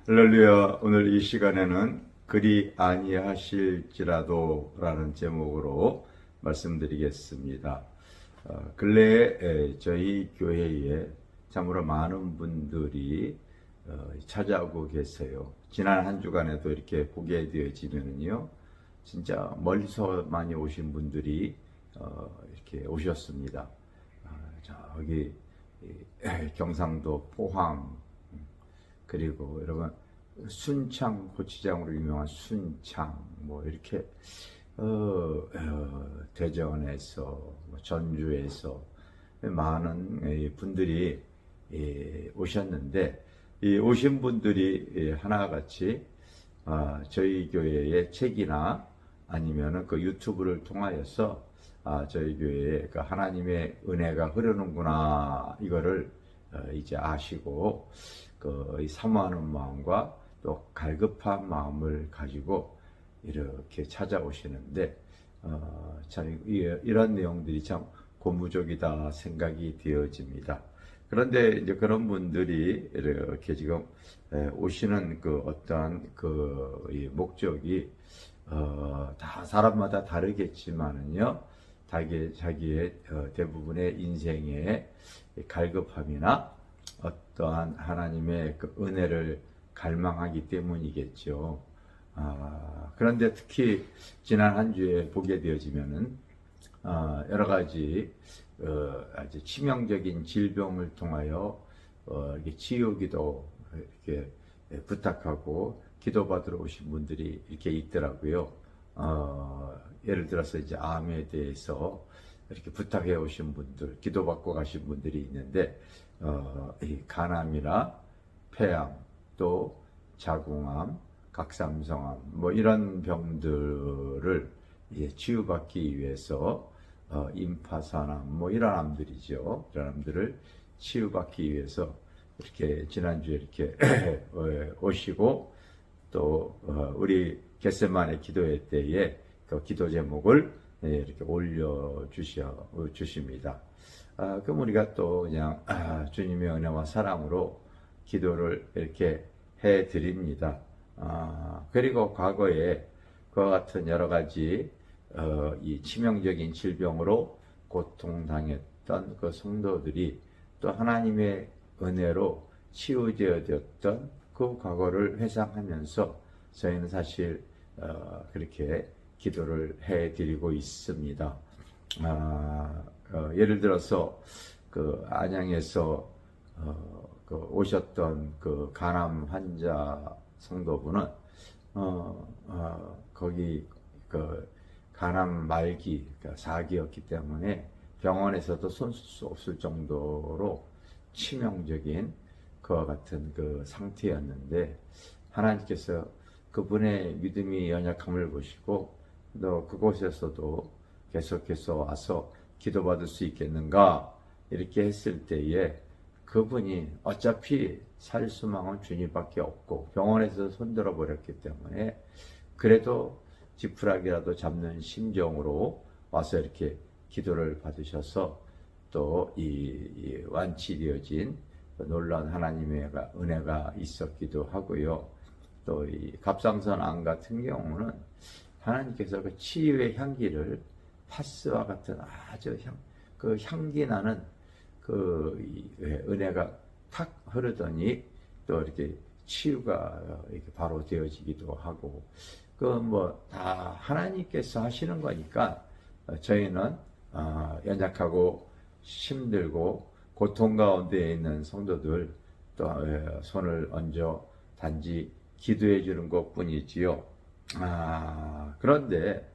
할렐루야. 오늘 이 시간에는 그리 아니하실지라도 라는 제목으로 말씀드리겠습니다. 근래에 저희 교회에 참으로 많은 분들이 찾아오고 계세요. 지난 한 주간에도 이렇게 보게 되어지면요, 진짜 멀리서 많이 오신 분들이 이렇게 오셨습니다. 저기 경상도 포항, 그리고 여러분 순창 고추장으로 유명한 순창 뭐 이렇게 대전에서 전주에서 많은 분들이 오셨는데, 이 오신 분들이 하나같이 저희 교회의 책이나 아니면은 그 유튜브를 통하여서 저희 교회에 그 하나님의 은혜가 흐르는구나, 이거를 이제 아시고 그 사모하는 마음과 또 갈급한 마음을 가지고 이렇게 찾아오시는데, 참 이런 내용들이 참 고무적이다 생각이 되어집니다. 그런데 이제 그런 분들이 이렇게 지금 오시는 그 어떤 그 목적이 다 사람마다 다르겠지만은요, 자기의 대부분의 인생의 갈급함이나 어떠한 하나님의 그 은혜를 갈망하기 때문이겠죠. 그런데 특히 지난 한 주에 보게 되어지면은 여러 가지 아주 치명적인 질병을 통하여 이렇게 치유기도 이렇게 부탁하고 기도받으러 오신 분들이 이렇게 있더라고요. 예를 들어서 이제 암에 대해서 이렇게 부탁해 오신 분들, 기도받고 가신 분들이 있는데, 이 간암이나 폐암, 또 자궁암, 각삼성암, 뭐 이런 병들을 이제 치유받기 위해서 임파선암, 뭐 이런 암들이죠. 이런 암들을 치유받기 위해서 이렇게 지난주에 이렇게 오시고, 또 우리 겟세마네 기도회 때에 그 기도 제목을 이렇게 올려 주십니다. 그럼 우리가 또 그냥 주님의 은혜와 사랑으로 기도를 이렇게 해 드립니다. 그리고 과거에 그와 같은 여러 가지 이 치명적인 질병으로 고통당했던 그 성도들이 또 하나님의 은혜로 치유되었던 그 과거를 회상하면서 저희는 사실 그렇게 기도를 해드리고 있습니다. 예를 들어서 그 안양에서 그 오셨던 그 간암 환자 성도분은 거기 그 간암 말기, 그러니까 4기였기 때문에 병원에서도 손쓸 수 없을 정도로 치명적인 그와 같은 그 상태였는데, 하나님께서 그분의 믿음이 연약함을 보시고 또 그곳에서도 계속해서 와서 기도받을 수 있겠는가 이렇게 했을 때에, 그분이 어차피 살 수망은 주님밖에 없고 병원에서 손들어 버렸기 때문에 그래도 지푸라기라도 잡는 심정으로 와서 이렇게 기도를 받으셔서 또 이 완치되어진 놀라운 하나님의 은혜가 있었기도 하고요. 또 이 갑상선 암 같은 경우는 하나님께서 그 치유의 향기를 파스와 같은 아주 그 향기 나는 그 은혜가 탁 흐르더니 또 이렇게 치유가 이렇게 바로 되어지기도 하고, 그 뭐 다 하나님께서 하시는 거니까 저희는 연약하고 힘들고 고통 가운데 있는 성도들 또 손을 얹어 단지 기도해 주는 것 뿐이지요. 그런데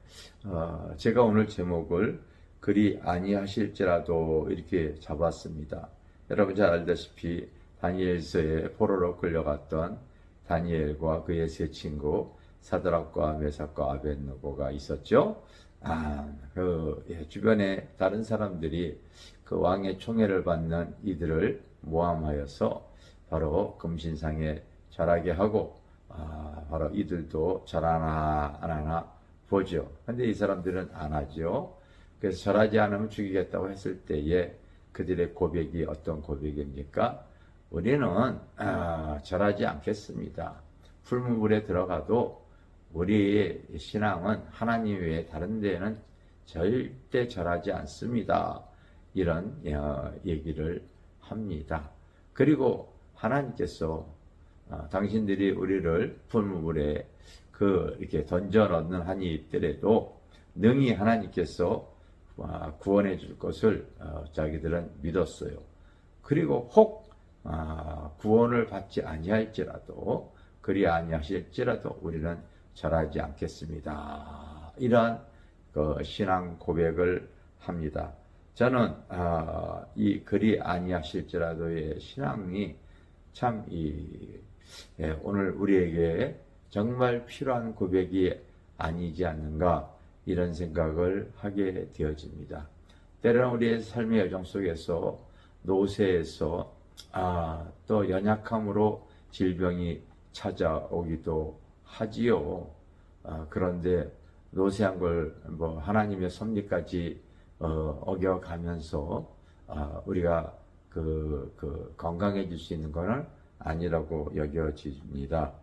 제가 오늘 제목을 그리 아니하실지라도 이렇게 잡았습니다. 여러분 잘 알다시피 다니엘서에 포로로 끌려갔던 다니엘과 그의 세 친구 사드락과 메삭과 아벳느고가 있었죠. 주변에 다른 사람들이 그 왕의 총애를 받는 이들을 모함하여서 바로 금신상에 절하게 하고, 바로 이들도 절하나 안 하나 보죠. 근데 이 사람들은 안 하죠. 그래서 절하지 않으면 죽이겠다고 했을 때에 그들의 고백이 어떤 고백입니까? 우리는 절하지 않겠습니다. 풀무불에 들어가도 우리의 신앙은 하나님 외에 다른 데에는 절대 절하지 않습니다. 이런 얘기를 합니다. 그리고 하나님께서 당신들이 우리를 풀무불에 이렇게 던져 넣는 한이 있더라도 능히 하나님께서 구원해 줄 것을 자기들은 믿었어요. 그리고 혹 구원을 받지 아니할지라도 그리 아니하실지라도 우리는 절하지 않겠습니다. 이러한 신앙 고백을 합니다. 저는 이 그리 아니하실지라도의 신앙이 참 오늘 우리에게 정말 필요한 고백이 아니지 않는가 이런 생각을 하게 되어집니다. 때로는 우리의 삶의 여정 속에서 노쇠에서 또 연약함으로 질병이 찾아오기도 하지요. 그런데 노쇠한 걸 하나님의 섭리까지 어겨가면서 우리가 건강해질 수 있는 것은 아니라고 여겨집니다.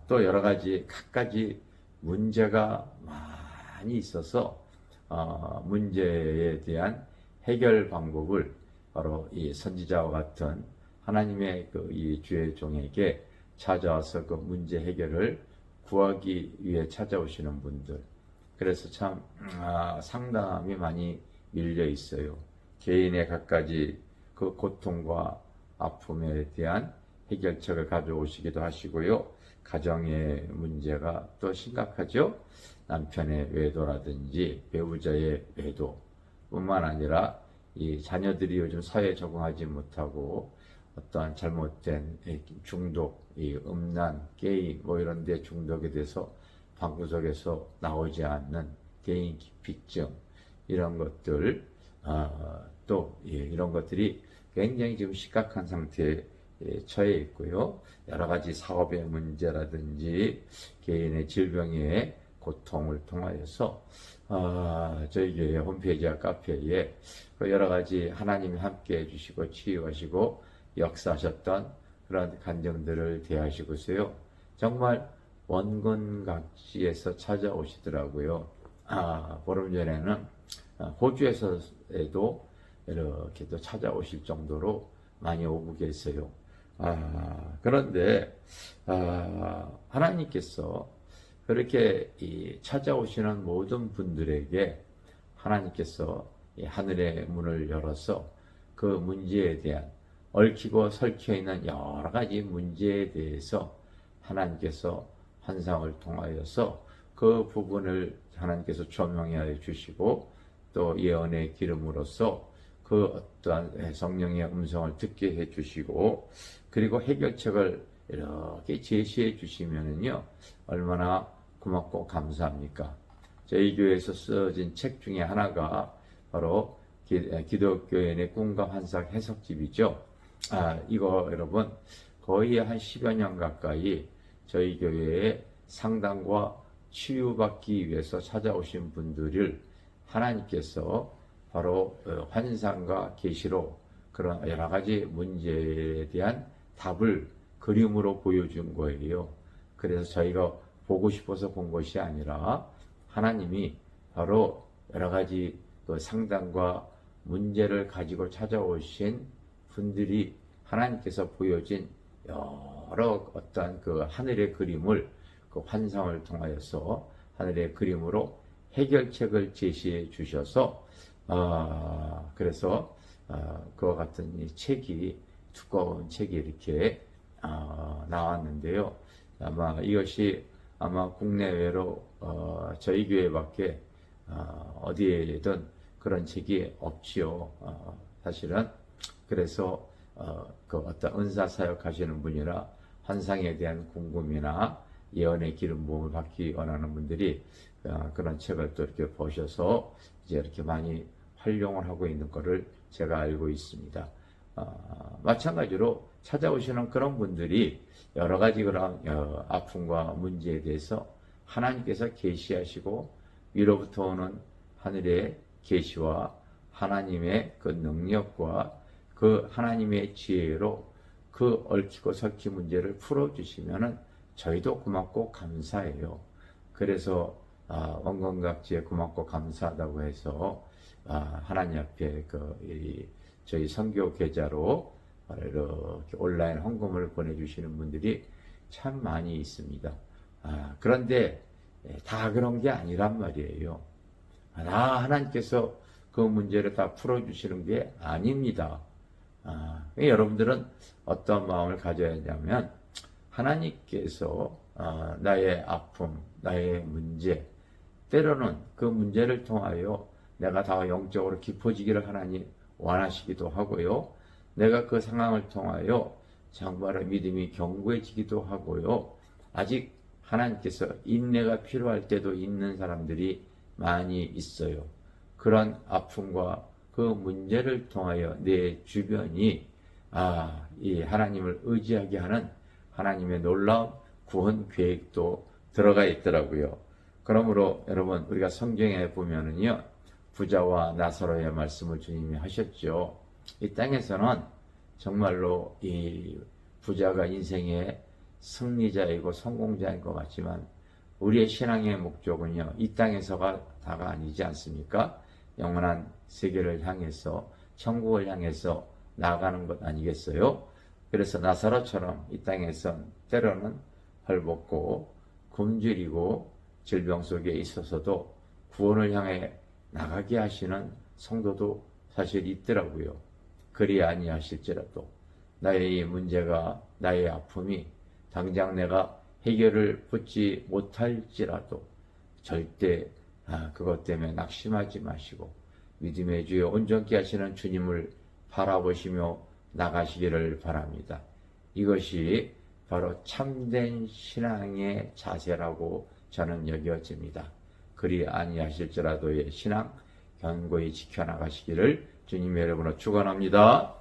또 여러 가지 갖가지 문제가 많이 있어서 문제에 대한 해결 방법을 바로 이 선지자와 같은 하나님의 이 주의 종에게 찾아와서 그 문제 해결을 구하기 위해 찾아오시는 분들. 그래서 참 상담이 많이 밀려 있어요. 개인의 갖가지 그 고통과 아픔에 대한 해결책을 가져오시기도 하시고요. 가정의 문제가 또 심각하죠. 남편의 외도라든지 배우자의 외도 뿐만 아니라 이 자녀들이 요즘 사회에 적응하지 못하고 어떠한 잘못된 중독, 이 음란, 게임 이런 데 중독에 대해서 방구석에서 나오지 않는 개인 기피증 이런 것들 또 이런 것들이 굉장히 지금 심각한 상태에 처해 있고요. 여러 가지 사업의 문제라든지 개인의 질병의 고통을 통하여서 저희 교회 홈페이지와 카페에 여러 가지 하나님이 함께 해주시고 치유하시고 역사하셨던 그런 간증들을 대하시고서요. 정말 원근각지에서 찾아오시더라고요. 보름 전에는 호주에서도 이렇게 또 찾아오실 정도로 많이 오고 계세요. 그런데 하나님께서 그렇게 찾아오시는 모든 분들에게 하나님께서 하늘의 문을 열어서 그 문제에 대한 얽히고 설켜 있는 여러 가지 문제에 대해서 하나님께서 환상을 통하여서 그 부분을 하나님께서 조명하여 주시고 또 예언의 기름으로써 그 어떠한 성령의 음성을 듣게 해 주시고 그리고 해결책을 이렇게 제시해 주시면은요 얼마나 고맙고 감사합니까? 저희 교회에서 써진 책 중에 하나가 바로 기독교인의 꿈과 환상 해석집이죠. 이거 여러분 거의 한 10여 년 가까이 저희 교회에 상담과 치유받기 위해서 찾아오신 분들을 하나님께서 바로 환상과 계시로 그런 여러 가지 문제에 대한 답을 그림으로 보여준 거예요. 그래서 저희가 보고 싶어서 본 것이 아니라 하나님이 바로 여러 가지 그 상담과 문제를 가지고 찾아오신 분들이 하나님께서 보여진 여러 어떤 그 하늘의 그림을 그 환상을 통하여서 하늘의 그림으로 해결책을 제시해 주셔서 그래서 그와 같은 이 책이 두꺼운 책이 이렇게 나왔는데요. 아마 이것이 국내외로 저희 교회밖에 어디에든 그런 책이 없지요. 사실은 그래서 그 어떤 은사 사역 하시는 분이나 환상에 대한 궁금이나 예언의 기름 부음을 받기 원하는 분들이 그런 책을 또 이렇게 보셔서 이제 이렇게 많이 활용을 하고 있는 것을 제가 알고 있습니다. 마찬가지로 찾아오시는 그런 분들이 여러 가지 그런 아픔과 문제에 대해서 하나님께서 계시하시고 위로부터 오는 하늘의 계시와 하나님의 그 능력과 그 하나님의 지혜로 그 얽히고 설키 문제를 풀어주시면은 저희도 고맙고 감사해요. 그래서 원건각지에 고맙고 감사하다고 해서 하나님 앞에 저희 선교 계좌로 이렇게 온라인 헌금을 보내주시는 분들이 참 많이 있습니다. 그런데 다 그런 게 아니란 말이에요. 하나님께서 그 문제를 다 풀어주시는 게 아닙니다. 여러분들은 어떤 마음을 가져야 하냐면 하나님께서 나의 아픔, 나의 문제, 때로는 그 문제를 통하여 내가 더 영적으로 깊어지기를 하나님 원하시기도 하고요. 내가 그 상황을 통하여 정말 믿음이 견고해지기도 하고요. 아직 하나님께서 인내가 필요할 때도 있는 사람들이 많이 있어요. 그런 아픔과 그 문제를 통하여 내 주변이 이 하나님을 의지하게 하는 하나님의 놀라운 구원 계획도 들어가 있더라고요. 그러므로 여러분 우리가 성경에 보면은요, 부자와 나사로의 말씀을 주님이 하셨죠. 이 땅에서는 정말로 이 부자가 인생의 승리자이고 성공자인 것 같지만 우리의 신앙의 목적은요, 이 땅에서가 다가 아니지 않습니까? 영원한 세계를 향해서 천국을 향해서 나아가는 것 아니겠어요? 그래서 나사로처럼 이 땅에선 때로는 헐벗고 굶주리고 질병 속에 있어서도 구원을 향해 나가게 하시는 성도도 사실 있더라고요. 그리 아니하실지라도 나의 이 문제가, 나의 아픔이 당장 내가 해결을 붙지 못할지라도 절대 그것 때문에 낙심하지 마시고 믿음의 주여 온전케 하시는 주님을 바라보시며 나가시기를 바랍니다. 이것이 바로 참된 신앙의 자세라고 저는 여겨집니다. 그리 아니하실지라도의 신앙 견고히 지켜나가시기를 주님 여러분으로 축원합니다.